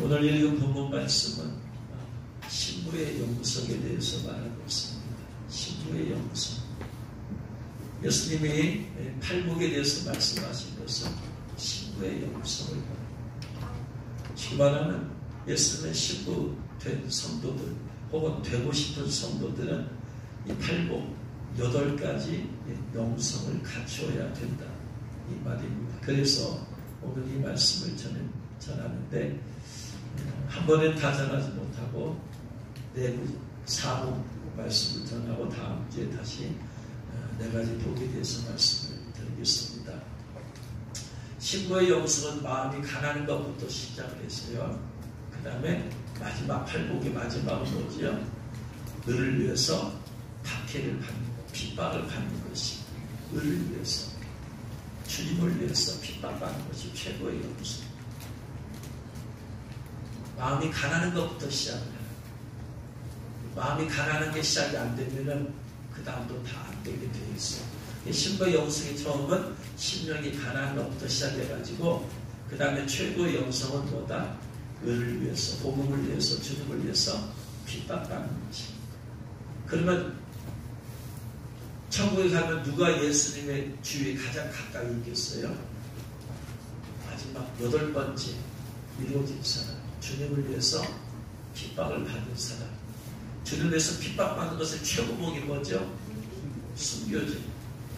오늘 읽은 본문 말씀은 신부의 영성에 대해서 말하고 있습니다. 신부의 영성. 예수님이 팔복에 대해서 말씀하신 것은 신부의 영성을 말합니다. 지금 말하는 예수님의 신부 된 성도들 혹은 되고 싶은 성도들은 이 팔복 8가지 영성을 갖추어야 된다 이 말입니다. 그래서 오늘 이 말씀을 전하는데 한 번에 다 전하지 못하고 내부 사복 말씀을 전하고 다음 주에 다시 4가지 복에 대해서 말씀을 드리겠습니다. 신부의 영성은 마음이 가난한 것부터 시작을 했어요. 그 다음에 마지막 팔복의 마지막은 뭐지요? 너를 위해서 박해를 받는 것, 핍박을 받는 것이 너를 위해서 주님을 위해서 핍박받는 것이 최고의 영성. 마음이 가난한 것부터 시작을 해요. 마음이 가난한 게 시작이 안 되면은 그 다음도 다 안 되게 되어 있어요. 신부의 영성의 처음은 심령이 가난한 것부터 시작해가지고 그 다음에 최고의 영성은 뭐다? 의를 위해서, 복음을 위해서, 주님을 위해서 핍박받는 것이. 그러면 천국에 가면 누가 예수님의 주위에 가장 가까이 있겠어요? 마지막 8번째 이루어진 사람, 주님을 위해서 핍박을 받는 사람. 주님을 위해서 핍박받는 것의 최고봉이 뭐죠? 순교죠.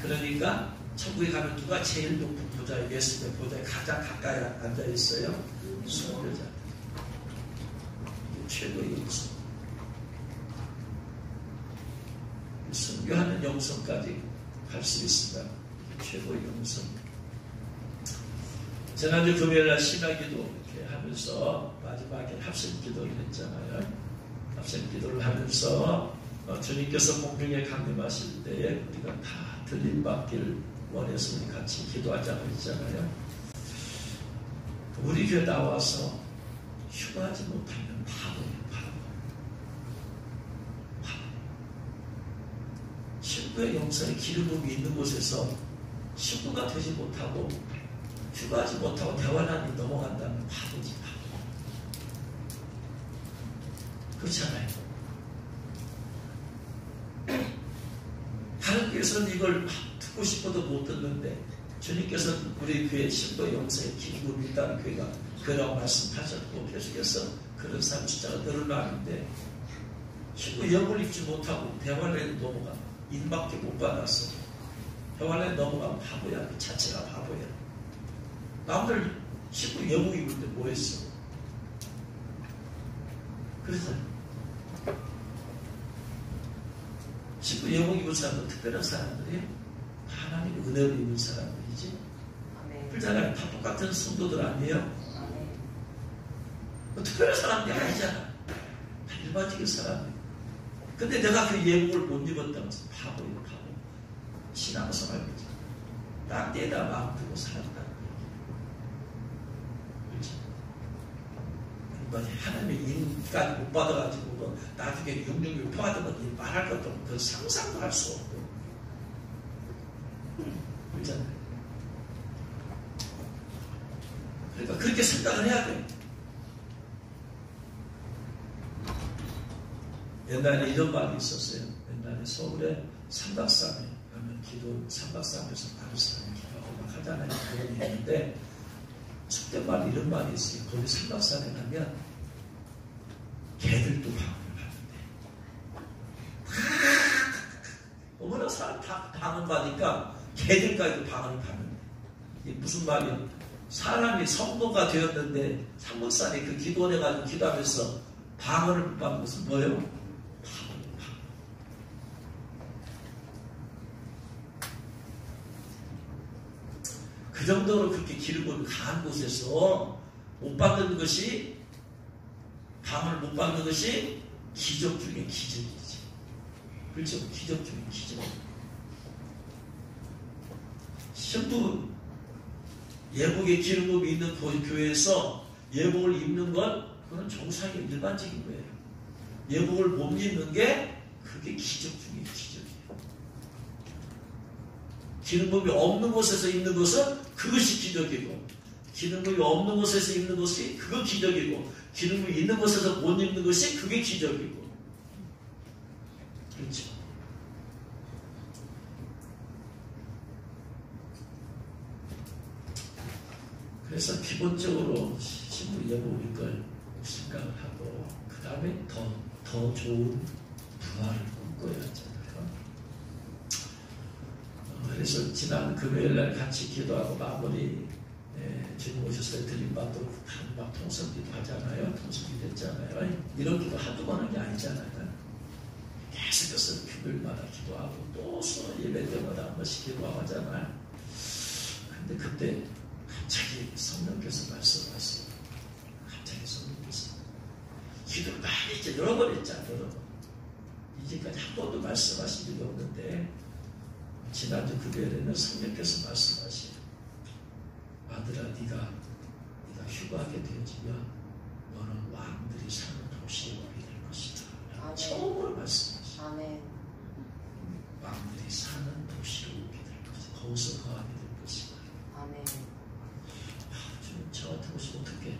그러니까 천국에 가면 누가 제일 높은 보좌에, 예수님의 보좌에 가장 가까이 앉아있어요? 순교자. 이게 최고의 영성. 순교하는 영성까지 갈 수 있습니다. 최고의 영성. 지난주 금요일날 신학기도 이렇게 하면서 마지막에 합심기도를 했잖아요. 합심기도를 하면서 주님께서 공중에 강림하실 때에 우리가 다 들림받기를 원해서 우리 같이 기도하자고 했잖아요. 우리 교회 나와서 휴가하지 못하면 바보예요. 신부의 영성의 기름붐이 있는 곳에서 신부가 되지 못하고 휴가하지 못하고 대환란이 넘어간다면 바보지, 바보. 그렇잖아요. 다른 교회에서는 이걸 듣고 싶어도 못 듣는데 주님께서는 우리 교회 신부의 영성의 기름붐이 있다는 교회가 그라고 말씀하셨고 계속해서 그런 사람 숫자가 늘어나는데 신부 영을 입지 못하고 대환란에 넘어가 인밖에 못 받았어. 대환란에 넘어가면 바보야. 그 자체가 바보야. 남들 신부 영웅 입을 때 뭐 했어? 그래서 신부 영웅 입은 사람도 특별한 사람들이에요. 하나님의 은혜를 입는 사람들이지. 그렇잖아요. 다 똑같은 성도들 아니에요? 뭐 특별한 사람이 아니잖아. 다 일반적인 사람이에요. 근데 내가 그 예복을 못 입었다고 해서 바보예요, 바보. 신앙생활 거지. 딴 데에다 마음 두고 살았다는 얘기. 그렇지? 하나님의 인까지 못 받아가지고 나중에 666 평화되면 말할 것도 없고 그 상상도 할 수 없고. 그렇잖아요. 그러니까 그렇게 생각을 해야 돼. 옛날에 이런 말이 있었어요. 옛날에 서울에 삼각산에 가면 기도, 삼각산에서 바루산에 기도하고 막 하잖아요. 그런 게 있는데 속된 말이 이런 말이 있어요. 거기 삼각산에 가면 개들도 방언을 받는데 어머나 사람 다 방언 받으니까 개들까지도 방언을 받는데 이게 무슨 말이야? 사람이 성도가 되었는데 삼각산에 그 기도원에 가지고 기도하면서 방언을 받는 것은 뭐예요? 그 정도로 그렇게 기름을 강한 곳에서 못 받는 것이, 방을 못 받는 것이 기적 중에 기적이지. 그렇죠? 기적 중에 기적. 신부 예복의 기름붐이 있는 교회에서 예복을 입는 건 그건 정상의 일반적인 거예요. 예복을 못 입는 게 그게 기적 중에 기적이에요. 기름붐이 없는 곳에서 입는 것은 그것이 기적이고 기름이 없는 곳에서 입는 것이 그거 기적이고, 기름이 있는 곳에서 못 입는 것이 그게 기적이고. 그렇죠. 그래서 기본적으로 신부 예복일 걸 생각을 하고, 그 다음에 더 좋은 부활을 꿈꿔야 하잖아요. 그래서 지난 금요일날 같이 기도하고 마무리, 주님 오셨을 때 들림받도록 막 통성기도 하잖아요. 통성기 됐잖아요. 이런 기도 한두 번 한 게 아니잖아요. 계속해서 금요일마다 기도하고 또 예배 때마다 한 번씩 기도하고 하잖아요. 근데 그때 갑자기 성령께서 말씀하세요. 갑자기 성령께서 기도를 많이 이제 여러 번 했잖아요. 여러 번. 이제까지 한 번도 말씀하신 적이 없는데 지난주 금요일에는 성령께서 말씀하시요. 아들아, 네가 휴가하게 되어지면 너는 왕들이 사는 도시에 오게 될 것이다. 아멘. 처음으로 말씀하시요. 아멘. 왕들이 사는 도시로 오게 될 것이다. 거기서 거하게 될 것이다. 아멘. 주님, 저 같은 곳이 어떻게?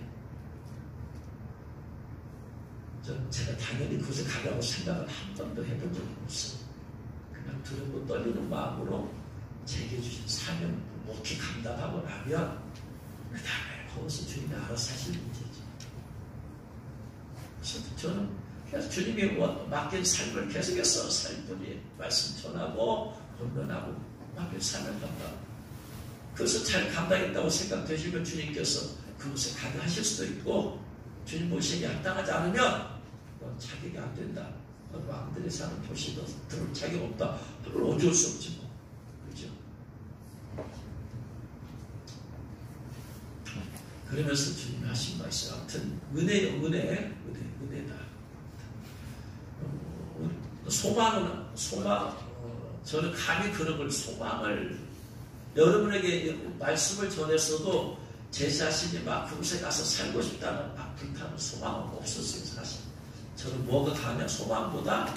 제가 당연히 그곳에 가려고 생각을 한 번도 해본 적이 없어요. 그냥 두렵고 떨리는 마음으로 제게 주신 사명을 묵히 감당하고 나면 그 다음에 거기서 주님이 알아서 하실 문제죠. 그래서 저는 계속 주님이 맡긴 삶을 계속해서 살 뿐이 말씀 전하고 권면하고 맡긴 삶을 감당. 그것을 잘 감당했다고 생각되시면 주님께서 그곳에 가게 하실 수도 있고, 주님 모시기 합당하지 않으면 넌 자격이 안 된다. 넌 왕들이 사는 도시에 들어올 자격 없다. 그걸 어쩔 수 없지 뭐. 그렇죠? 그러면서 주님이 하신 말씀, 아무튼 은혜요, 은혜다. 소망, 저는 감히 그런 걸 소망을, 여러분에게 말씀을 전했어도 제 자신이 막 그곳에 가서 살고 싶다는 막 불타는 소망은 없었어요, 사실. 저는 뭐가 가면 소망보다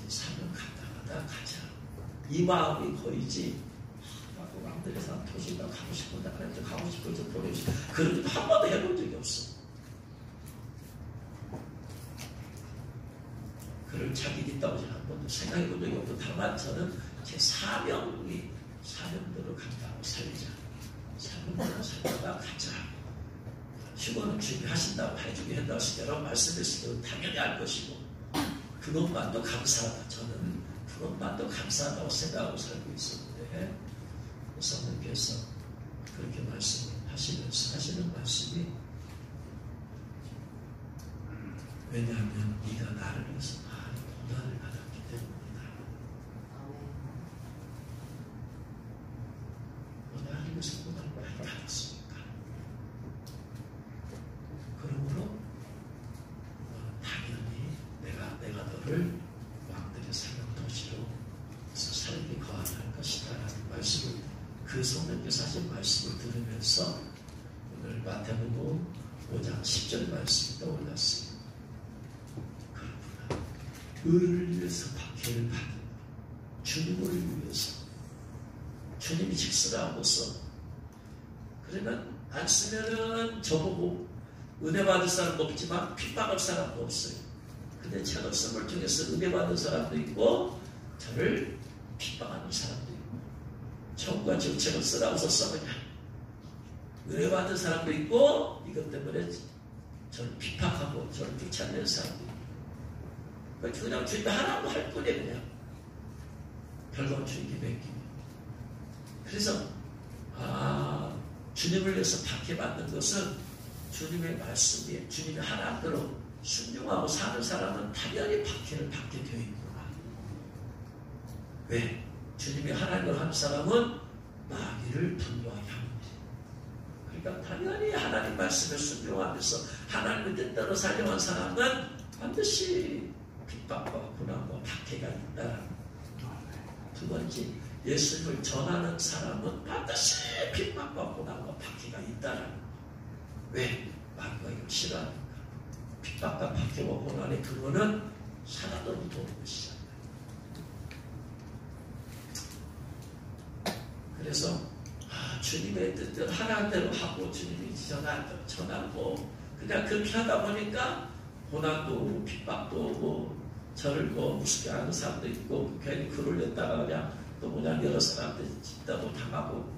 사명 감당하다 가자. 이 마음이 거의지, 왕들의 사람 도시가 가고 싶은데, 하나님도 가고 싶고, 좀 보내주시고, 그런 것도 한 번도 해본 적이 없어. 그럴 자격이 있다고 저는 한 번도 생각해 본 적이 없고, 다만 저는 제 사명대로 감당하고 살자. 사명대로 살다가 가자. 휴거는 준비하신다고 해주게 한다고 여러 말씀했을 때 당연히 알 것이고, 그것만도 감사하다. 저는 그것만도 감사하다고 생각하고 살고 있었는데, 성령께서 그렇게 말씀하시면서 하시는 말씀이, 왜냐하면 네가 나를 위해서 많은 고난을 받았기 때문이다. 너 나를 위해서 고난을 많이 받았으니까. 그러므로 당연히 내가 너를 왕들의 사는 도시로 살게 거하는 것이다 라는 말씀을, 그 성령께서 하신 말씀을 들으면서 오늘 마태복음 5장 10절 말씀이 떠올랐어요. 그렇구나. 의를 위해서 박해를 받는 주님을 위해서, 주님이 직설하고서, 그러면 안 쓰면은 저보고 은혜 받을 사람도 없지만 핍박할 사람도 없어요. 근데 제가 선물 중에서 은혜 받은 사람도 있고 저를 핍박하는 사람도 있고, 정과 정책을 쓰라고서 써그냥 은혜 받은 사람도 있고, 이것 때문에 저를 핍박하고 저를 쫓아내는 사람도 있고, 그냥 주님이 하나도 할 뿐이에요. 그냥 결국은 주님께 맡기고. 그래서 주님을 위해서 박해받는 것은 주님의 말씀에, 주님의 하나님대로 순종하고 사는 사람은 당연히 박해를 받게 되어 있구나. 왜? 주님이 하나님을 하는 사람은 마귀를 분노하게 합니다. 그러니까 당연히 하나님 말씀에 순종하면서 하나님의 뜻대로 살려온 사람은 반드시 핍박과 고난과 박해가 있다. 두 번째, 예수님을 전하는 사람은 반드시 핍박과 고난과 박해가 있다라는 거. 왜? 마귀가 이걸 싫어하니까. 핍박과 박해와 고난의 근원은 하나도 도는 것이잖아요. 그래서 주님의 뜻대로 하라는 대로 하고 주님이 전하고 그냥 그렇게 하다 보니까 고난도 오고 핍박도 오고 저를 무섭게 하는 사람도 있고 괜히 글을 냈다가 그냥 또 그냥 여러 사람한테 진다고 당하고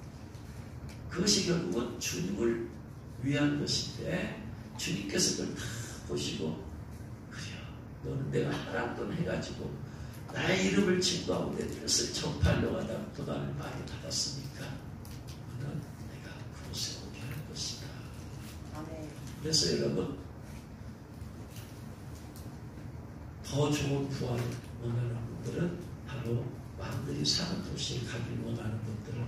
그것이 결국은 주님을 위한 것인데 주님께서 그걸 다 보시고 그래요. 너는 내가 하라던 해가지고 나의 이름을 증거하고 내 뜻을 전파하려고 하다 고난을 많이 받았으니까 너는 내가 그곳에 오게 할 것이다. 아멘. 그래서 여러분 더 좋은 부활을 원하는 분들은 바로 왕들이 사는 도시에 가길 원하는 분들은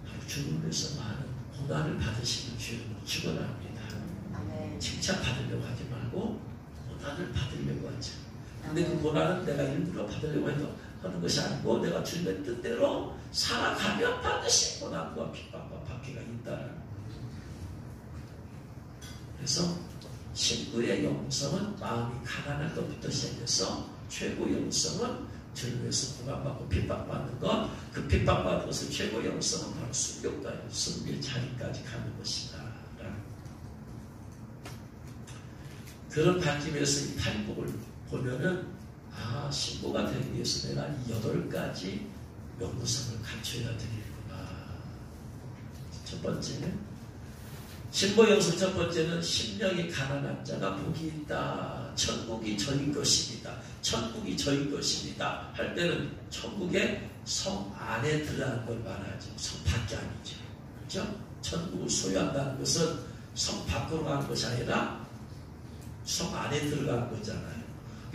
바로 죽음에서 많은 고난을 받으시는 주님을 축원합니다. 칭찬받으려고 하지 말고 고난을 받으려고 하죠. 근데 그 고난은 내가 일부러 받으려고 하는 것이 아니고 내가 주님의 뜻대로 살아가면 반드시 고난과 핍박과 박해가 있다는. 그래서 신부의 영성은 마음이 가난한 것부터 시작해서 최고 영성은 주를 위해서 고난받고 핍박받는 것, 그 핍박받는 것을 최고 영성은 바로 순교까지, 순교의 자리까지 가는 것이다. 그런 관점에서 이 팔복을 보면은 신부가 되기 위해서 내가 이 8가지 명무성을 갖춰야 되겠구나. 첫 번째는 신부 영성 첫 번째는 심령이 가난한 자가 복이 있다. 천국이 저희 것입니다. 천국이 저희 것입니다. 할 때는 천국의 성 안에 들어가는 걸 말하죠. 성 밖이 아니죠. 그렇죠? 천국을 소유한다는 것은 성 밖으로 가는 것이 아니라 성 안에 들어가는 거잖아요.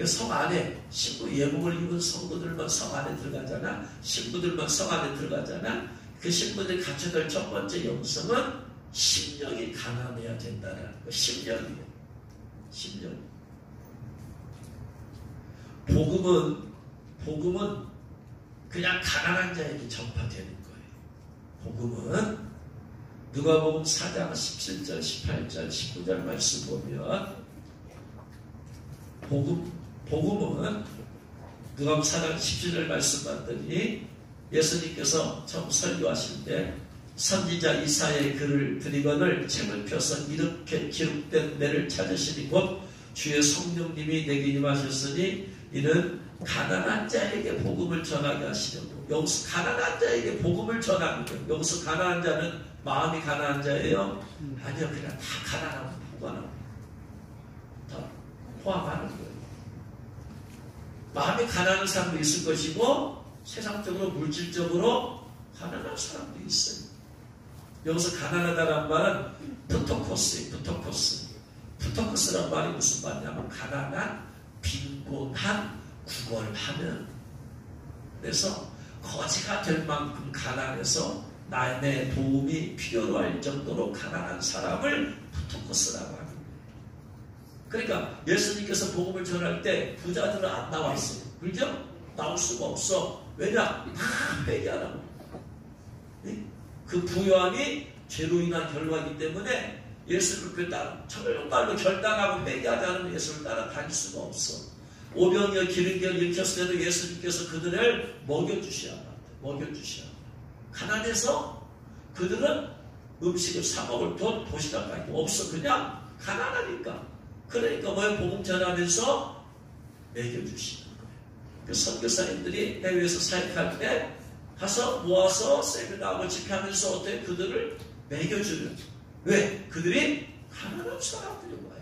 성 안에 신부 예복을 입은 성도들만 성 안에 들어가잖아. 신부들만 성 안에 들어가잖아. 그 신부들이 갖춰야 될 첫 번째 영성은 심령이 가난해야 된다는 거. 심령이에요. 심령. 복음은 그냥 가난한 자에게 전파되는 거예요. 복음은 누가복음 4장 17절, 18절, 19절 말씀 보면 복음은 누가복음 4장 17절 말씀 봤더니 예수님께서 처음 설교하실 때 선지자 이사야의 글을 드리거늘 책을 펴서 이렇게 기록된 내를 찾으시니 곧 주의 성령님이 내게 임하셨으니 이는 가난한 자에게 복음을 전하게 하시려고. 여기서 가난한 자에게 복음을 전하는 거예요. 여기서 가난한 자는 마음이 가난한 자예요? 아니요. 그냥 다 가난하고 포괄하고 다 포함하는 거예요. 마음이 가난한 사람도 있을 것이고 세상적으로 물질적으로 가난한 사람도 있어요. 여기서 가난하다는 말은 푸토코스예요. 푸토코스란 말이 무슨 말이냐면 가난한, 빈곤한, 구걸하는. 그래서 거지가 될 만큼 가난해서 내 도움이 필요로 할 정도로 가난한 사람을 푸토코스라고 하는 거예요. 그러니까 예수님께서 복음을 전할 때 부자들은 안 나왔어요. 그렇죠? 나올 수가 없어. 왜냐? 다 회개하라고. 그 부요함이 죄로 인한 결과이기 때문에 예수를 정말로 결단하고 회개하지 않으면 예수를 따라 다닐 수가 없어. 오병이어 기름기어 일으켰을 때도 예수님께서 그들을 먹여주셔야 한다. 가난해서 그들은 음식을 사 먹을 돈, 도시락까지 없어. 그냥 가난하니까. 그러니까 복음 전하면서 먹여주시는 거예요. 그 선교사님들이 해외에서 사역할 때 가서 모아서 세미나하고 집회하면서 어떻게 그들을 먹여주는. 왜? 그들이 가난한 사람들이 와요.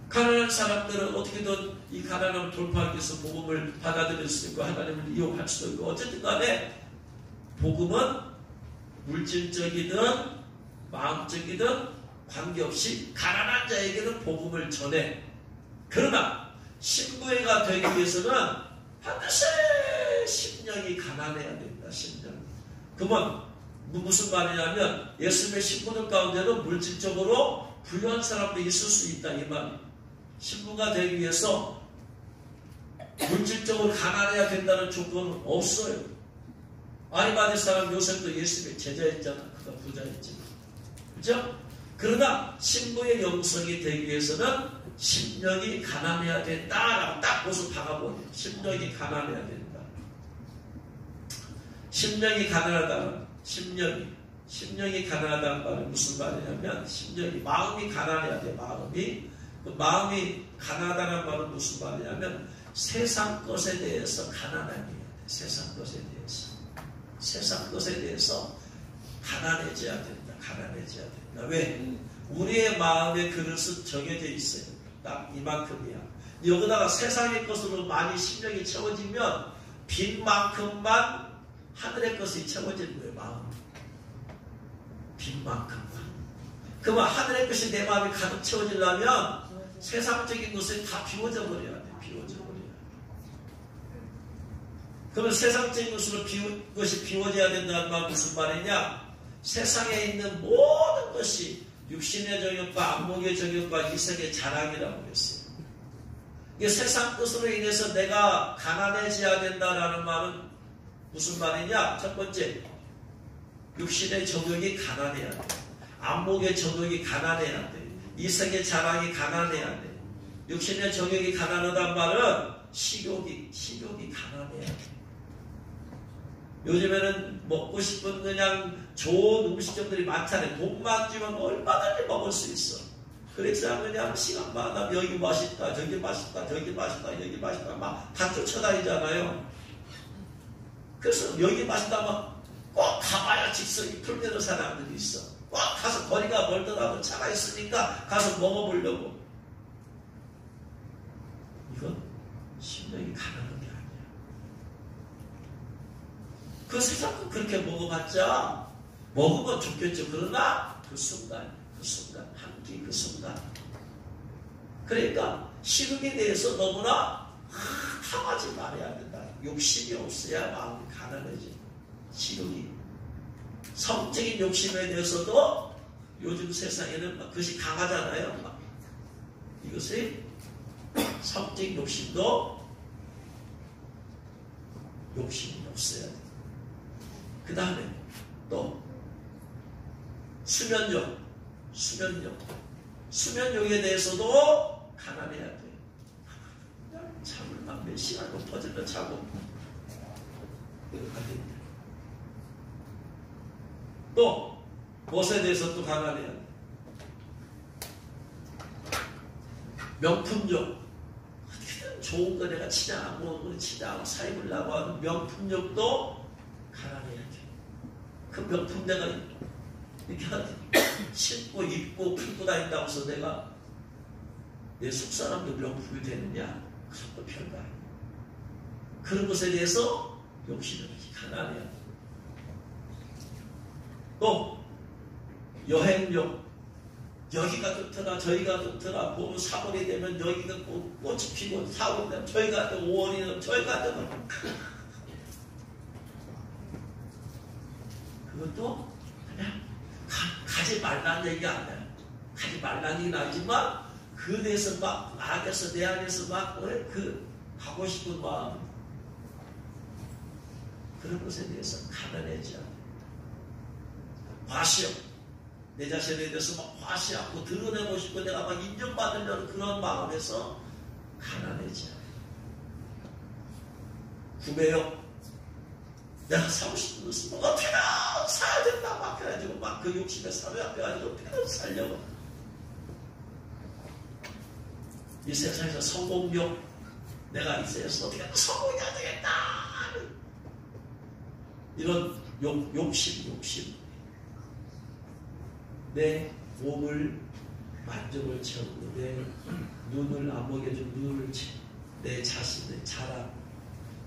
가난한 사람들은 어떻게든 이 가난함을 돌파하기 위해서 복음을 받아들일 수 있고 하나님을 이용할 수도 있고 어쨌든 간에 복음은 물질적이든 마음적이든 관계없이 가난한 자에게는 복음을 전해. 그러나 신부가 되기 위해서는 반드시 심령이 가난해야 된다. 심령. 그러면 무슨 말이냐면 예수님의 신부들 가운데는 물질적으로 부유한 사람도 있을 수 있다 이 말이에요. 신부가 되기 위해서 물질적으로 가난해야 된다는 조건은 없어요. 아리마대 사람 요셉도 예수님의 제자였잖아. 그가 부자였지만. 그렇죠? 그러나 신부의 영성이 되기 위해서는 심령이 가난해야 된다라고 딱 곳을 박아버려요. 심령이 가난해야 된다. 심령이 가난하다. 심령이 가난하다는 말은 무슨 말이냐면, 심령이, 마음이 가난해야 돼. 마음이 가난하다는 말은 무슨 말이냐면, 세상 것에 대해서 가난해야 돼. 세상 것에 대해서 가난해져야 된다. 왜? 우리의 마음의 그릇은 정해져 있어요. 딱 이만큼이야. 여기다가 세상의 것으로 많이 심령이 채워지면 빈 만큼만 하늘의 것이 채워지는 거예요. 마음. 빈 만큼만. 그러면 하늘의 것이 내 마음이 가득 채워지려면 세상적인 것을 다 비워져 버려야 돼. 그러면 세상적인 것이 비워져야 된다는 말은 무슨 말이냐? 세상에 있는 모든 것이 육신의 정욕과 안목의 정욕과 이색의 자랑이라고 그랬어요. 이게 세상 것으로 인해서 내가 가난해져야 된다라는 말은 무슨 말이냐? 첫 번째, 육신의 정욕이 가난해야 돼. 안목의 정욕이 가난해야 돼. 이색의 자랑이 가난해야 돼. 육신의 정욕이 가난하단 말은 식욕이 가난해야 돼. 요즘에는 먹고 싶은 그냥 좋은 음식점들이 많잖아요. 돈만 주면 얼마든지 먹을 수 있어. 그래서 그냥 시간마다 여기 맛있다, 저기 맛있다, 저기 맛있다, 여기 맛있다 막 다 쫓아다니잖아요. 그래서 여기 맛있다면 꼭 가봐야 직성이 풀리는 사람들이 있어. 꼭 가서 거리가 멀더라도 차가 있으니까 가서 먹어보려고. 이건 심령이 가난한 게 아니야. 그 세상 그렇게 먹어봤자 먹으면 좋겠죠. 그러나 그 순간 한 끼 그 순간. 그러니까 식욕에 대해서 너무나 탐하지 말아야 된다. 욕심이 없어야 마음이 가난해지. 식욕이. 성적인 욕심에 대해서도 요즘 세상에는 그것이 강하잖아요. 이것이 성적인 욕심도 욕심이 없어야 돼. 그 다음에 또 수면욕에 대해서도 가난해야 돼. 잠을 막 몇 시간 퍼질러 자고 또 무엇에 대해서 또 가난해야 돼. 명품욕. 어떻게든 좋은 거 내가 치장하고 사입으려고 하는 명품욕도 가난해야 돼. 그 명품 내가 이렇게 신고 입고 풀고 다닌다고 해서 내가 내 속사람도 명품이 되느냐? 그것도 별거 아니야. 그런 것에 대해서 욕심이 가난해야 돼. 또 여행욕. 여기가 좋더라 저기가 좋더라 보면 4월이 되면 여기가 꽃이 피고 4월이 되면 저희가 또 5월이 되면 저희가 또 그것도 그냥 가지 말라는 얘기가 아니야. 가지 말라는 얘기는 아니지만 그 대해서 막 나에서 내 안에서 막 그 하고 싶은 마음 그런 것에 대해서 가난해져야 돼. 과시욕. 내 자신에 대해서 막 과시하고 드러내고 싶고 내가 막 인정받으려는 그런 마음에서 가난해져야 돼. 구매욕. 내가 사고 싶은 것을 뭐 어떻게든 사야 된다 막 해가지고 막 그 욕심에 사로잡혀가지고 어떻게든 살려고. 이 세상에서 성공욕. 내가 이 세상에서 어떻게든 성공해야 되겠다. 이런 욕심. 내 몸을 만족을 채우고 내 눈을 안목해준 눈을 채우고 내 자신의 자랑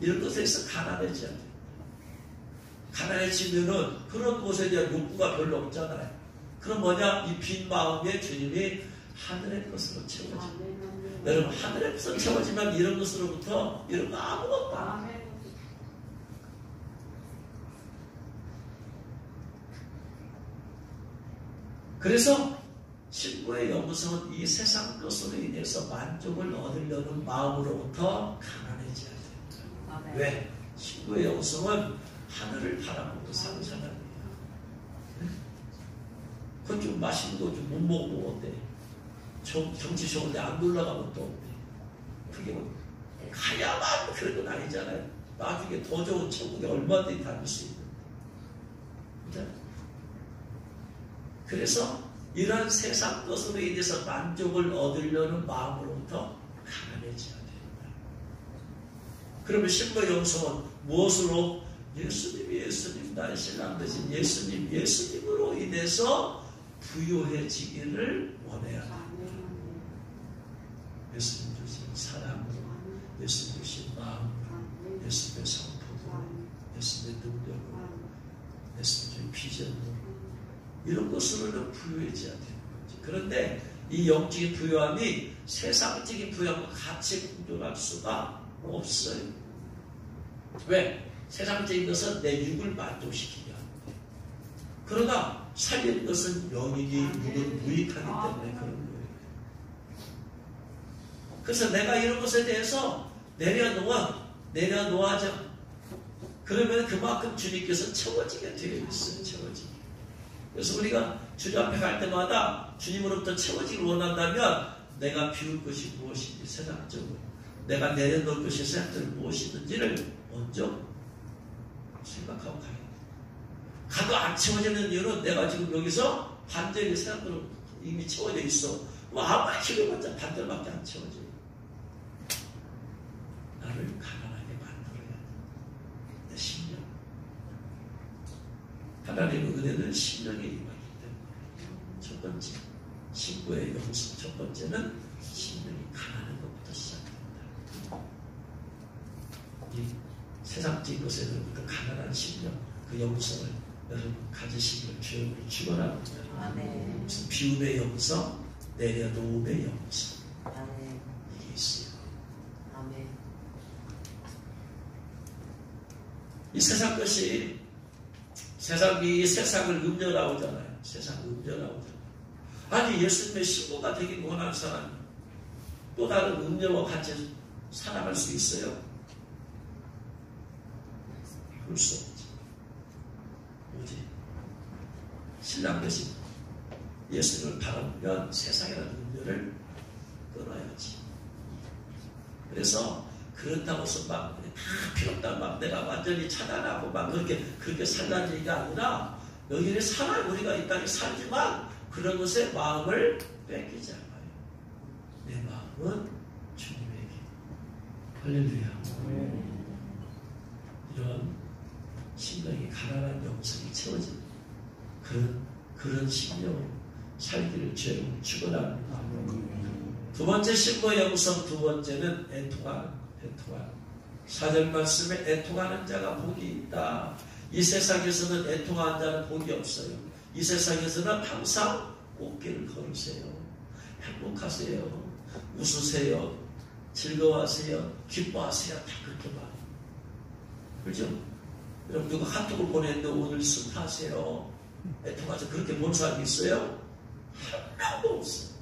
이런 것에서 가난해져야 돼. 가난해지면은 그런 것에 대한 욕구가 별로 없잖아요. 그럼 뭐냐? 이 빈 마음에 주님이 하늘의 것으로 채워집니다. 여러분 하늘의 것으로 채워지면 이런 것으로부터 이런 거 아무것도 안 해. 그래서 신부의 영성은 이 세상 것으로 인해서 만족을 얻으려는 마음으로부터 가난해져야 됩니다. 왜? 신부의 영성은 하늘을 바라보고 사는 사람이에요. 그건 좀 맛있는 거 좀 못 먹고 어때? 경치 좋은데 안 놀러가면 또 어때? 그게 뭐 가야만 그런 건 아니잖아요. 나중에 더 좋은 천국에 얼마든지 다닐 수 있는. 그래서 이런 세상 것으로 인해서 만족을 얻으려는 마음으로부터 가난해져야 됩니다. 그러면 신부 영성은 무엇으로? 예수님 나의 신랑 되신 예수님으로 인해서 부유해지기를 원해야 됩니다. 예수님 주신 사랑으로, 예수님 주신 마음으로, 예수님의 성품으로, 예수님의 능력으로, 예수님의 비전으로, 이런 것으로는 부유해져야 되는 거죠. 그런데 이 영적인 부유함이 세상적인 부유함과 같이 공존할 수가 없어요. 왜? 세상적인 것은 내 육을 만족시키게 합니다. 그러나 살리는 것은 영이니 육은 무익하기 때문에 그런 거예요. 그래서 내가 이런 것에 대해서 내려놓아져. 그러면 그만큼 주님께서 채워지게 되어 있어요. 채워지게. 그래서 우리가 주님 앞에 갈 때마다 주님으로부터 채워지기를 원한다면 내가 비울 것이 무엇인지 세상적으로, 내가 내려놓을 것이 세상적으로 무엇이든지를 먼저 생각하고 가야 돼. 가도 안 채워지는 이유는 내가 지금 여기서 반절이 생각으로 이미 채워져 있어. 뭐 아무리 키워봤자 반절밖에 안 채워져요. 나를 가난하게 만들어야 돼. 내 심령. 하나님의 은혜는 심령에 임하기 때문에 첫 번째, 신부의 영성. 첫 번째는 심령이 가난한 것부터 시작됩니다. 이 세상적인 것에로부터 가난한 심령, 그 영성을 여러분 가지시기를 주님을 축원합니다. 무슨 비움의 영성, 내려놓음의 영성, 이게 있어요. 이 세상 것이 이 세상을 음녀라고 하잖아요. 세상 음녀라고 하잖아요. 아니 예수님의 신부가 되길 원하는 사람이 또 다른 음녀와 같이 살아갈 수 있어요? 그럴 수 없지. 오직 신랑 되신 예수님을 바라보면 세상이라는 음료를 끊어야지. 그래서 그렇다고 해서 막 다 필요 없다, 막 내가 완전히 차단하고 막 그렇게 살라는 얘기가 아니라 여기를 살아, 우리가 이 땅에 살지만 그런 것에 마음을 뺏기지 않아요. 내 마음은 주님에게. 할렐루야. 이런 심령이 가난한 영성이 채워진 그런 심령으로 살기를 주님 축원합니다. 두 번째 신부의 영성, 두 번째는 애통하는. 4절 말씀에 애통하는 자가 복이 있다. 이 세상에서는 애통하는 자는 복이 없어요. 이 세상에서는 항상 꽃길을 걸으세요. 행복하세요. 웃으세요. 즐거워하세요. 기뻐하세요. 다 그렇게 말해요. 그렇죠? 여러분 누가 카톡을 보냈는데 오늘 슬퍼하세요. 애통하세요. 그렇게 본 사람이 있어요? 한 명도 없어요.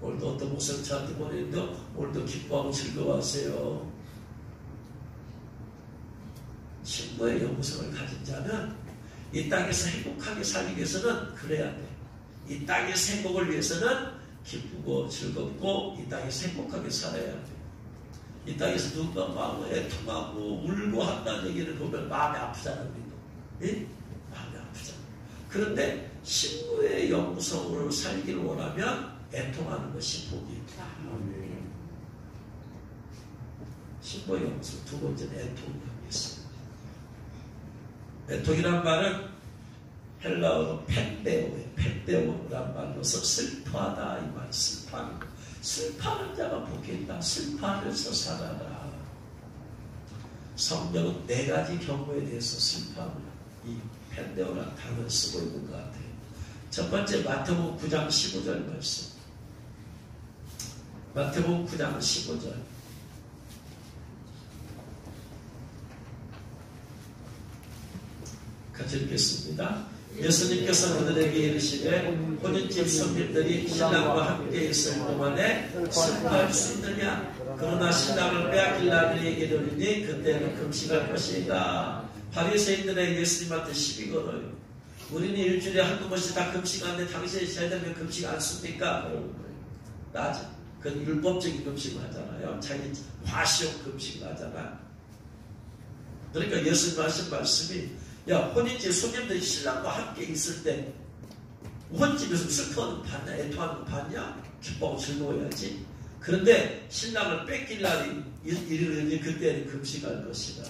오늘도 어떤 목사님 저한테 보냈는데 오늘도 기뻐하고 즐거워하세요. 신부의 영성을 가진 자는 이 땅에서 행복하게 살기 위해서는 그래야 돼. 이 땅에서 행복을 위해서는 기쁘고 즐겁고 이 땅에서 행복하게 살아야 돼. 이 땅에서 누가 막 애통하고 울고 한다는 얘기를 보면 마음이 아프잖아. 우리도. 예? 마음이 아프잖아. 그런데 신부의 영성으로 살기를 원하면 애통하는 것이 복이 있다. 신부의 영성 두 번째는 애통이었습니다. 애통이란 말은 헬라어로 펜데오예요. 펜데오란 말로서 슬퍼하다 이 말. 슬퍼하는 자가 복이 있다. 슬퍼하면서 살아라. 성경은 네 가지 경우에 대해서 슬퍼하는 이 펜데오라는 단어를 쓰고 있는 것 같아요. 첫 번째 마태복음 9장 15절 말씀. 마태복음 9장 15절. 같이 읽겠습니다. 예수님께서 그들에게 이르시되 혼인집 손님들이 신랑과 함께 있을 동안에 슬퍼할 수 있느냐? 그러나 신랑을 빼앗길 날이 이르리니 그때는 금식할 것이다. 바리새인들의 예수님한테 시비 걸어요. 우리는 일주일에 한두 번씩 다 금식하는데 당신이 제대로 금식 안 씁니까? 그러는 거예요. 낮아. 그건 율법적인 금식을 하잖아요. 자기 과시용 금식을 하잖아. 그러니까 예수님 하신 말씀이 야, 혼인집 손님들이 신랑과 함께 있을 때 혼집에서 슬퍼하는 거 봤냐? 애통하는 거 봤냐? 기뻐하고 즐거워야지. 그런데 신랑을 뺏길 날이 이르니 그때는 금식할 것이다.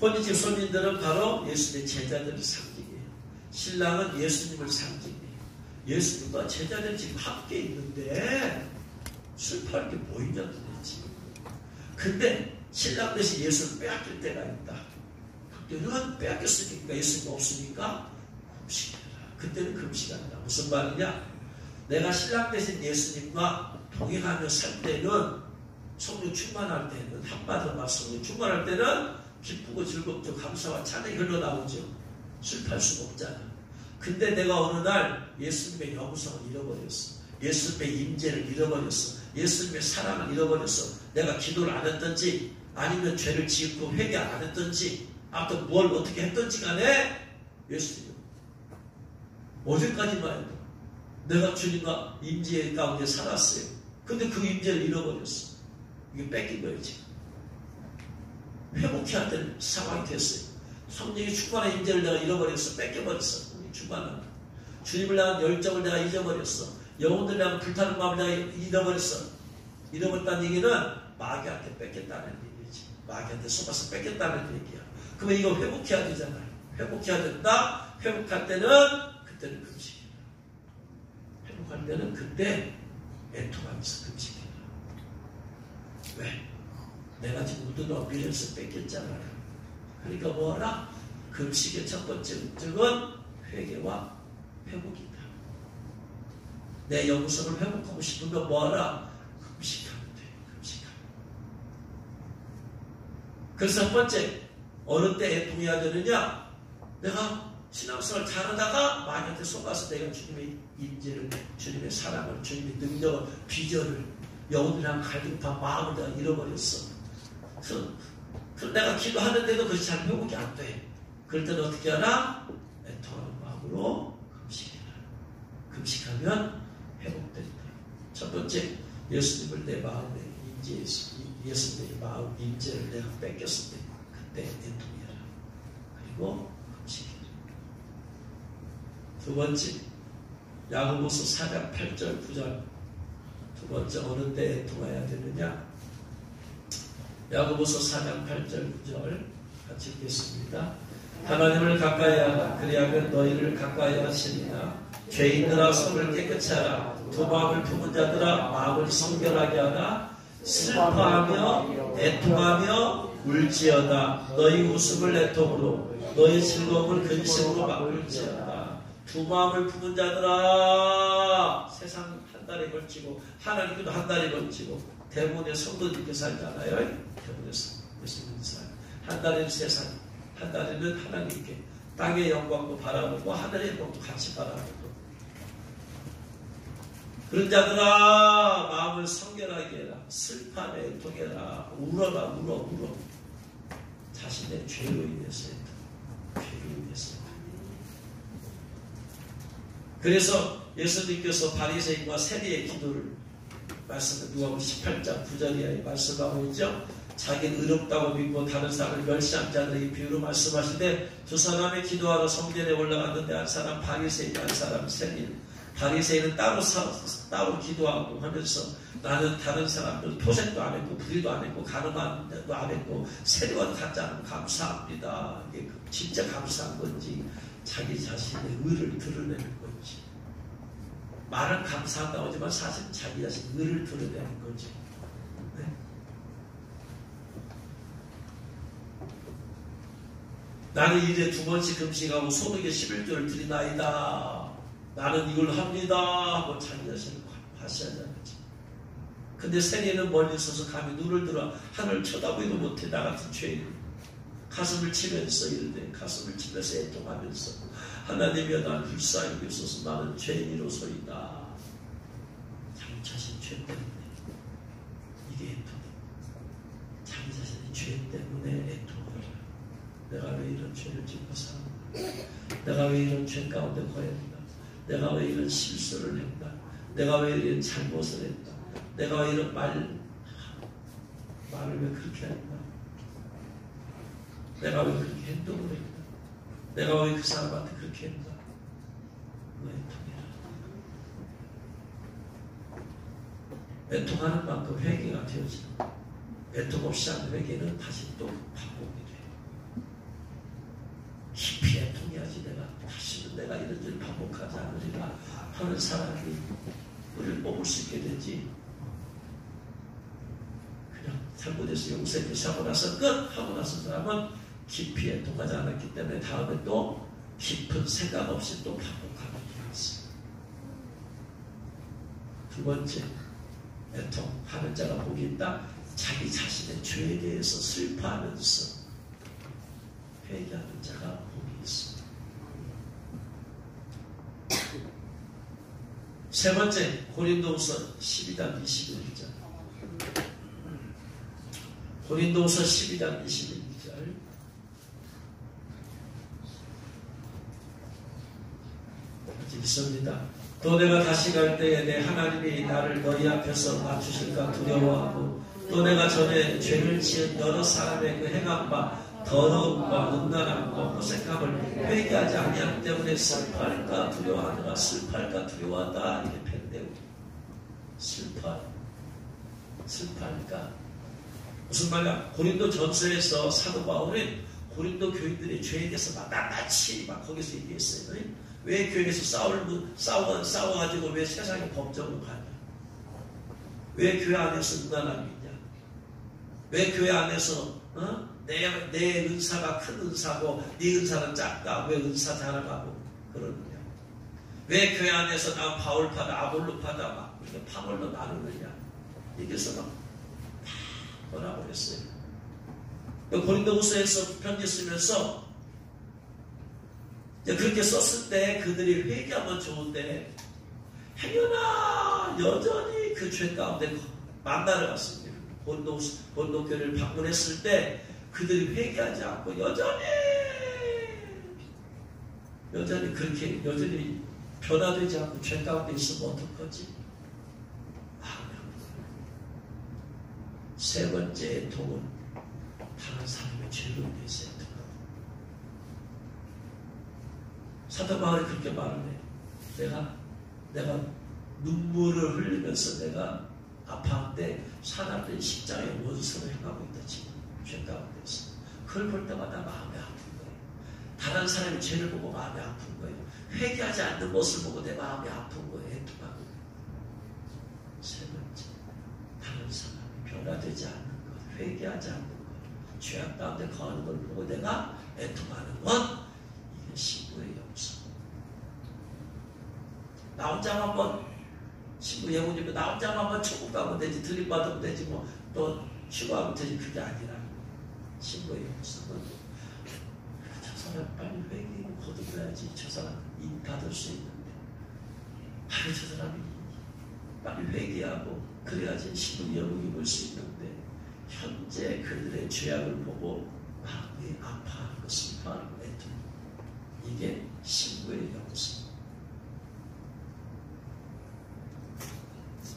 혼인집 손님들은 바로 예수님의 제자들을 상징해요. 신랑은 예수님을 상징해요. 예수님과 제자들 지금 함께 있는데 슬퍼할 게 뭐 있냐 도대체. 근데 신랑 대신 예수를 빼앗길 때가 있다. 그때는 빼앗겼으니까 예수님 없으니까 금식해라. 그때는 금식한다. 무슨 말이냐? 내가 신랑 대신 예수님과 동행하며 살 때는 성령 충만할 때는 한마디로 말씀으로 충만할 때는 기쁘고 즐겁죠. 감사와 찬양이 흘러나오죠. 슬퍼할 수가 없잖아. 근데 내가 어느 날 예수님의 영성을 잃어버렸어. 예수님의 임재를 잃어버렸어. 예수님의 사랑을 잃어버렸어. 내가 기도를 안 했든지 아니면 죄를 지었고 회개 안 했든지 아무튼 뭘 어떻게 했든지 간에 예수님 어제까지만 해도 내가 주님과 임재 가운데 살았어요. 근데 그 임재를 잃어버렸어. 이게 뺏긴 거예요 지금. 회복해야 될 상황이 됐어요. 성령의 충만한 임재를 내가 잃어버렸어. 뺏겨버렸어. 충만한 주님을 향한 열정을 내가 잊어버렸어. 영혼들을 향한 불타는 마음을 내가 잃어버렸어. 잃어버렸다는 얘기는 마귀한테 뺏겼다는 얘기지. 마귀한테 속아서 뺏겼다는 얘기야. 그러면 이거 회복해야 되잖아요. 회복해야 된다. 회복할 때는 그때는 금식이야. 회복할 때는 그때 애통하면서 금식이야. 왜? 내가 지금 모든 어필에서 뺏겼잖아요. 그러니까 뭐하라? 금식의 첫 번째 목적은 회개와 회복이다. 내 영성을 회복하고 싶으면 뭐하라? 금식하면 돼. 금식하면. 그래서 첫 번째, 어느 때 애통해야 되느냐? 내가 신앙생활 잘하다가 마귀한테 속아서 내가 주님의 임재를, 주님의 사랑을, 주님의 능력을, 비전을, 영혼이랑 갈등한 마음을 내가 잃어버렸어. 그래서 내가 기도하는데도 그것이 잘 회복이 안 돼. 그럴 때는 어떻게 하나? 애통하는 마음으로 금식해라. 금식하면 회복된다. 첫 번째, 예수님을 내 마음에 임재해서, 예수님의 마음 임재를 내가 뺏겼을 때 그때 애통해라. 그리고 금식해라. 두 번째, 야고보서 4장 8절 9절. 두 번째, 어느 때 애통해야 되느냐? 야고보서 4장 8절 9절 같이 읽겠습니다. 하나님을 가까이 하라. 그리하면 너희를 가까이 하시리라. 죄인들아 손을 깨끗이 하라. 두 마음을 품은 자들아 마음을 성결하게 하라. 슬퍼하며 애통하며 울지어다. 너희 웃음을 애통으로 너희 즐거움을 근심으로 바꿀지어다. 두 마음을 품은 자들아. 세상 한 달에 걸치고 하나님께도 한 달에 걸치고 대부분의 성도님께 살잖아요. 대부분에서 예수님 살. 한 달에는 세상, 한 달에는 하나님께 땅의 영광도 바라보고 하늘의 영광도 같이 바라보고. 그런 자들아 마음을 성결하게 해라. 슬퍼하며 애통해라. 울어라. 울어. 자신의 죄로 인해서 애통. 죄로 인해서. 그래서 예수님께서 바리새인과 세리의 기도를 말씀을 누가복음 18장 9절에 말씀하고 있죠. 자기는 의롭다고 믿고 다른 사람을 멸시한 자들에게 비유로 말씀하시되 두 사람이 기도하러 성전에 올라갔는데 한 사람 바리새인, 한 사람 세리. 바리새인은 따로 기도하고 하면서 나는 다른 사람들 토색도 안 했고 불의도 안 했고 가늠도 안 했고 세리와도 같지 않고 감사합니다. 이게 진짜 감사한 건지 자기 자신의 의를 드러내는 건지. 말은 감사한다고 하지만 사실 자기 자신 의를 드러내는 거지. 네? 나는 이제 두 번씩 금식하고 소득의 11조를 드리나이다. 나는 이걸 합니다 하고 자기 자신을 과시하자는 거지. 근데 세리는 멀리 서서 감히 눈을 들어 하늘을 쳐다보지도 못해. 나 같은 죄인 가슴을 치면서 이르되 가슴을 치면서 애통하면서 하나님이여 나를 불쌍히 여기소서. 나는 죄인이로소이다. 자기 자신 죄 때문에 이게 애통이다. 자기 자신의 죄 때문에 애통하라. 내가 왜 이런 죄를 짓고 사는가? 내가 왜 이런 죄 가운데 거했나? 내가 왜 이런 실수를 했나? 내가 왜 이런 잘못을 했나? 내가 왜 이런 말을 왜 그렇게 했나? 내가 왜 그렇게 행동을 했나? 내가 왜 그 사람한테 그렇게 했나? 애통하는 만큼 회개가 되어지는 거예요. 애통 없이 하는 회개는 다시 또 반복이 돼요. 깊이 애통해야지 다시는 내가 이런 일을 반복하지 않으리라 하는 사람이 우리를 뽑을 수 있게 되지. 그냥 잘못해서 용서해 주시고 나서 끝! 하고 나서 사람은 깊이 애통하지 않았기 때문에 다음에 또 깊은 생각 없이 또 반복하는 게 있어요. 두 번째, 애통하는 자가 복이 있다. 자기 자신의 죄에 대해서 슬퍼하면서 회개하는 자가 복이 있습니다. 세 번째, 고린도후서 12장 21절. 고린도후서 12장 21절. 읽습니다. 또 내가 다시 갈 때에 내 하나님이 나를 너희 앞에서 맞추실까 두려워하고, 또 내가 전에 죄를 지은 여러 사람의 그 행한 바 더러움과 음란함과 호색함을 회개하지 아니하기 때문에 슬퍼할까 두려워하느라. 슬퍼할까 두려워하다. 이게 펜데우. 슬퍼할까. 무슨 말이야? 고린도 전서에서 사도 바울은 고린도 교인들의 죄에 대해서 막 낱낱이 막 거기서 얘기했어요. 왜 교회에서 싸워가지고 왜 세상의 법정을 가냐? 왜 교회 안에서 음란함이 있냐? 왜 교회 안에서 내 은사가 큰 은사고 네 은사는 작다. 왜 은사 자랑하고 그러느냐? 왜 교회 안에서 나 바울파다 아볼로파다 막 이렇게 파벌로 나누느냐? 이게서 막 다 떠나버렸어요. 고린도후서에서 편지 쓰면서 그렇게 썼을 때 그들이 회개하면 좋은데 행여나 여전히 그 죄 가운데 만나러 갔습니다. 고린도교회를 방문했을 때 그들이 회개하지 않고 여전히 그렇게 여전히 변화되지 않고 죄 가운데 있으면 어떡하지? 세 번째 애통은 다른 사람의 죄로 인해서 애통합니다. 사도 바울이 그렇게 말을 해요. 내가 눈물을 흘리면서 내가 아파한데 사람들이 십자가의 원수를 행하고 있다 지금 죄 가운데서. 그걸 볼 때마다 마음이 아픈 거예요. 다른 사람의 죄를 보고 마음이 아픈 거예요. 회개하지 않는 모습을 보고 내 마음이 아픈 거예요. 애통하고. 세 번째, 다른 사람이 변화되지 않는 것, 회개하지 않는 것, 죄악 가운데 거하는 걸 보고 내가 애통하는 것, 이게 신부의 용서. 나 혼자만 한번 신부 예고님도 나 혼자만 한번 천국 가면 되지, 들림받으면 되지, 뭐 또 휴가하면 되지. 그게 아니라 신부의 용서는 저 사람 빨리 회개를 거듭해야지. 저 사람 임 받을 수 있는데 저 사람이 빨리 회개하고 그래야지 신부 영웅이 볼 수 있는데 현재 그들의 죄악을 보고 마음이 아파하는 것, 슬퍼하는 것, 애통. 이게 신부의 용서.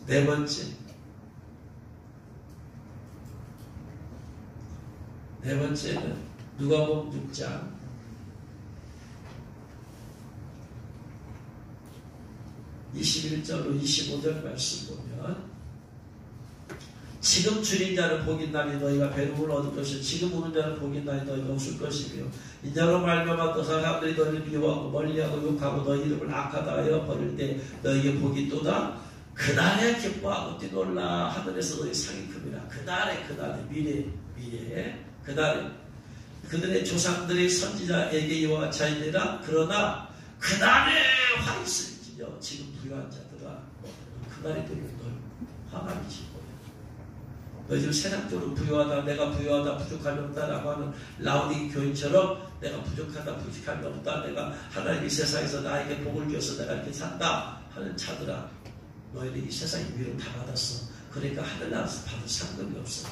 네 번째는 누가복음 6장 21절로 25절 말씀 보면, 지금 줄인 자는 복이 있나니 너희가 배움을 얻을 것이요 지금 우는 자는 복이 있나니 너희가 웃을 것이며, 이자로 말미암아 또 사람들이 너희를 미워하고 멀리하고 욕하고 너희 이름을 악하다 하여 버릴 때 너희에게 복이 있도다. 그날에 기뻐하고 뛰놀라. 하늘에서 너희 상이 큽니다. 그날에 미래에 그날에 그들의 조상들의 선지자에게 이와 같이 하니라. 그러나 그날에 화 있을지며 지금 부유한 자들아 그날이 되면 널 화가 미칠 거야. 너희들 세상적으로 부유하다, 내가 부유하다, 부족함이 없다라고 하는 라우디 교인처럼 내가 부족하다, 부족함이 없다, 내가 하나님이 세상에서 나에게 복을 줘서 내가 이렇게 산다 하는 자들아, 너희들이 이 세상의 위로 다 받았어. 그러니까 하늘나라에서 받을 상급이 없어.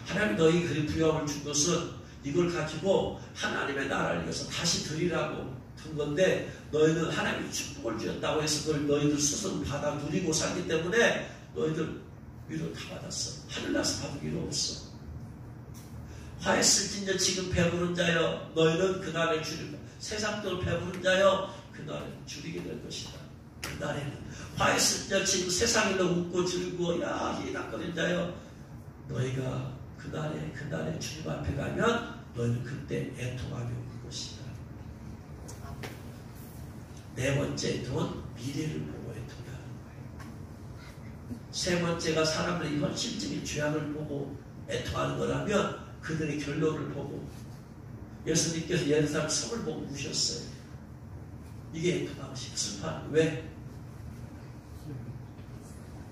하나님 너희 그 부유함을 준 것은 이걸 가지고 하나님의 나라를 위해서 다시 드리라고 준 건데, 너희는 하나님이 축복을 주었다고 해서 그걸 너희들 스스로 받아 누리고 살기 때문에 너희들 위로 다 받았어. 하늘나라에서 받을 위로 없어. 화했을진저 지금 배부른 자여 너희는 그날에 줄이다. 세상도 배부른 자여 그날에 줄이게 될 것이다. 그날에는 화했을진저 지금 세상에도 웃고 즐고 야 희낙거린 자여 너희가 그날에 주님 앞에 가면 너희는 그때 애통하게 올 것이다. 네 번째 애통은 미래를 보고 애통하는 거예요. 세 번째가 사람들이 현실적인 죄악을 보고 애통하는 거라면 그들의 결론을 보고 예수님께서 예루살렘 성을 보고 우셨어요. 이게 애통하고 슬퍼하는 왜?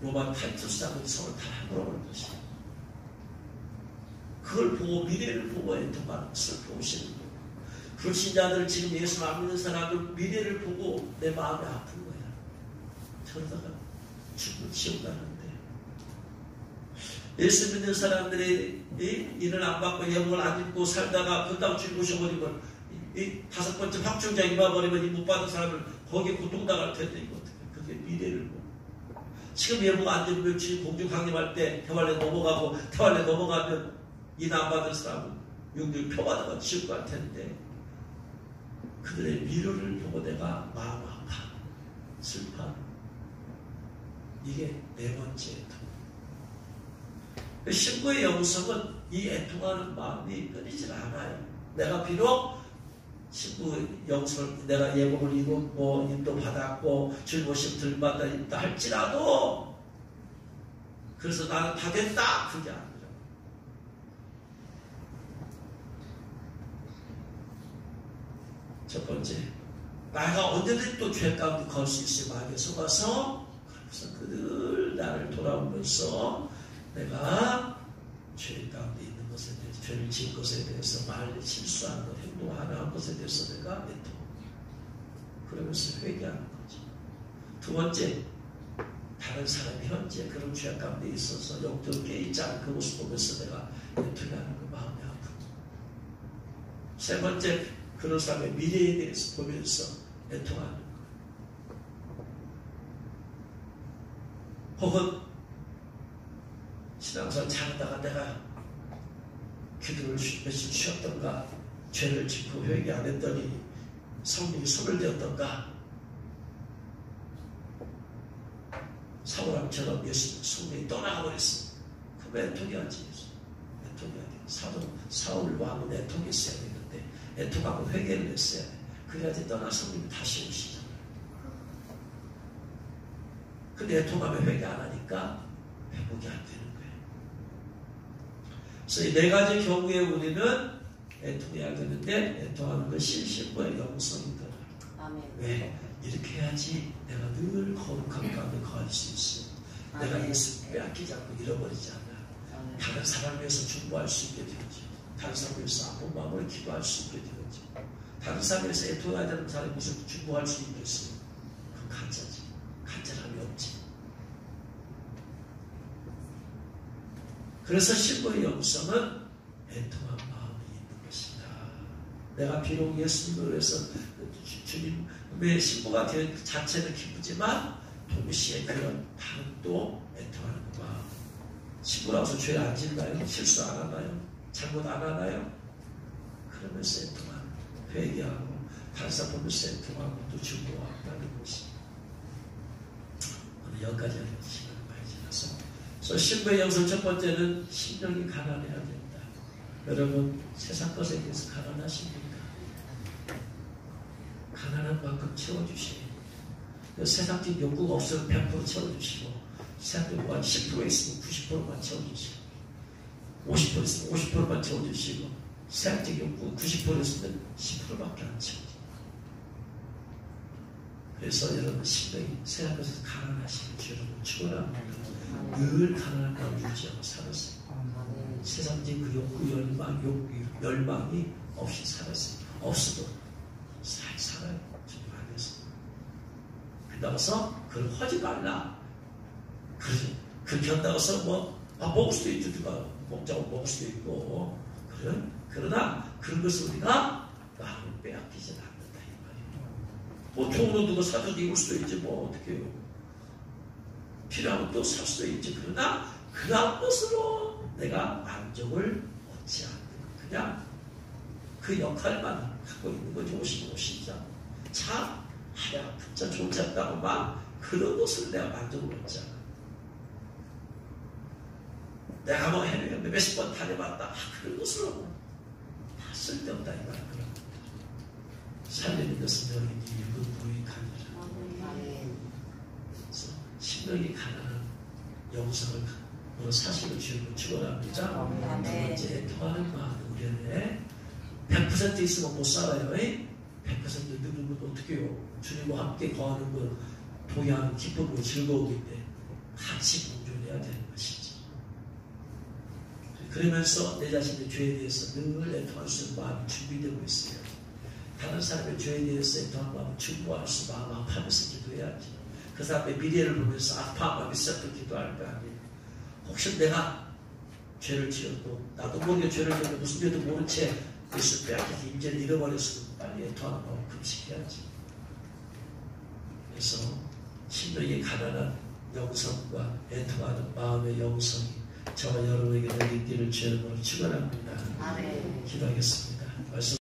로마 타이투스장은 성을 다 함으로 것이에요. 그걸 보고 미래를 보고 애통하는 슬퍼오시는 거예요. 불신자들 지금 예수 안 믿는 사람들 미래를 보고 내 마음이 아픈 거야. 저러다가 죽고 지옥 가는데 예수 믿는 사람들이 일을 안 받고 예복을 안 입고 살다가 금방 죽으셔버리면 이 다섯 번째 확증자 임해버리면 이 못 받은 사람을 거기에 고통당할 텐데 이거 어떻게 그게 미래를 보고 지금 예복 안 입으면 주님 공중 강림할 때 태활에 넘어가면 인 안 받은 사람은 영들 표받아가 지옥 갈 텐데 그들의 미래를 보고 내가 마음 아파 슬퍼. 이게 네 번째 애통. 신부의 영성은 이 애통하는 마음이 끊이질 않아요. 내가 비록 신부 영성 내가 예복을 입었고 인도 받았고 주님오심 들받아 있다 할지라도 그래서 나는 다 됐다 그게 아니라 첫 번째, 내가 언제든지 또 죄 가운데 걸 수 있을 마음에 속아서 그러면서 그들 나를 돌아오면서 내가 죄 가운데 있는 것에 대해서 죄를 지은 것에 대해서 말 실수한 것, 행동 하나 한 것에 대해서 내가 애통 그러면서 회개하는 거죠. 두 번째, 다른 사람이 현재 그런 죄 가운데 있어서 영적으로 깨있지 않은 그 모습 보면서 내가 애통하는 그 마음이 아프고 세 번째, 그런 사람의 미래에 대해서 보면서 애통하는 것. 혹은 신앙생활 잘하다가 내가 기도를 며칠 쉬었던가 죄를 짓고 회개 안 했더니 성령이 소멸되었던가 사울왕처럼 예수 성령이 떠나가 버렸어. 그럼 애통해야지. 애통해야 돼. 사울 왕은 애통했어야 돼. 애통하고 회개를 했어야 돼. 그래야지 떠나 성령이 다시 오시잖아요. 근데 애통하면 회개 안 하니까 회복이 안 되는 거예요. 그래서 이 네 가지 경우에 우리는 애통해야 되는데 애통하는 것이 신부의 영성이더라. 왜? 이렇게 해야지 내가 늘 거룩한 가운데 거할 수 있어요. 내가 예수 빼앗기지 않고 잃어버리지 않아. 다른 사람을 위해서 중보할 수 있게 되죠. 다른 사람을 위해서 아픈 마음으로 기도할 수 있게 되겠죠. 다른 사람을 위해서 애통해야 되는 사람이 무슨 중보할 수 있겠어요? 그건 가짜지. 간절함이 없지. 그래서 신부의 영성은 애통한 마음이 있는 것이다. 내가 비록 예수님을 위해서 주님의 신부가 된 자체는 기쁘지만 동시에 그런 다른 또 애통하는 마음. 신부라서 죄 안 짓나요? 실수 안 하나요? 잘못 안 하나요? 그러면서 애통하고 회개하고 다른 사람 보면서 애통하고 또 중보한다는 것이 오늘 여기까지 하는 시간을 많이 지나서 그래서 신부의 영성 첫 번째는 심령이 가난해야 된다. 여러분 세상 것에 대해서 가난하십니까? 가난한 만큼 채워주시고 세상적 욕구가 없으면 100% 채워주시고 세상적 욕구가 10% 있으면 90%만 채워주시고 50% 있으면 50%만 채워주시고 세상적 욕구 90% 있으면 10%밖에 안 채워주시고 그래서 여러분 심령이 세상 것에서 가난하시는 여러분 축원합니다. 늘 가난한 마음 유지하고 살았어요. 세상적 그 욕구 열망이 없이 살았어요. 없어도 잘 살아요. 주님 안에서. 그러다가서 그걸 하지 말라. 그렇게 한다고서 먹을 수도 있죠. 누가 먹자고 먹을 수도 있고. 그러나 그런 것을 우리가 마음을 빼앗기지 않는다 이 말이에요. 돈으로 누가 사줘도 입을 수도 있지 어떻게 해요. 필요하면 또 살 수도 있지. 그러나 그런 것으로 내가 만족을 얻지 않는 그냥 그 역할만 하고 있는 거지. 55시장 자 하야 진짜 좋은 작다고 막 그런 것을 내가 만들어놨잖아. 내가 뭐 해외에 몇십 번 다녀봤다 그런 것을 하고 다 쓸데없다 이 말이야. 살리는 것은 너희 일꾼 가느라. 그래서 심령이 가난한 영성을 사실을 주고 축원합니다. 두 번째 애통하는 마음 우리 안에 100% 있으면 못 살아요. 100% 누구는 어떻게 해요? 주님과 함께 거하는 것 동의하는 기쁨으로 즐거움인데 같이 공존해야 되는 것이지. 그러면서 내 자신의 죄에 대해서 늘 애통할 수 있는 마음이 준비되고 있어요. 다른 사람의 죄에 대해서 애통한 마음을 충고할 수 마음 아파하면서 기도해야지. 그 사람의 미래를 보면서 아파하면서 기도할 거 아니에요. 혹시 내가 죄를 지어도 나도 모르게 죄를 지어도 무슨 죄도 모른 채 있을 때 이렇게 임재를 잃어버렸으면 빨리 애통하는 마음을 금식해야지. 그래서 심령이 가난한 영성과 애통하는 마음의 영성이 저와 여러분에게 내리기를 주의 이름으로 축원합니다. 기도하겠습니다. 말씀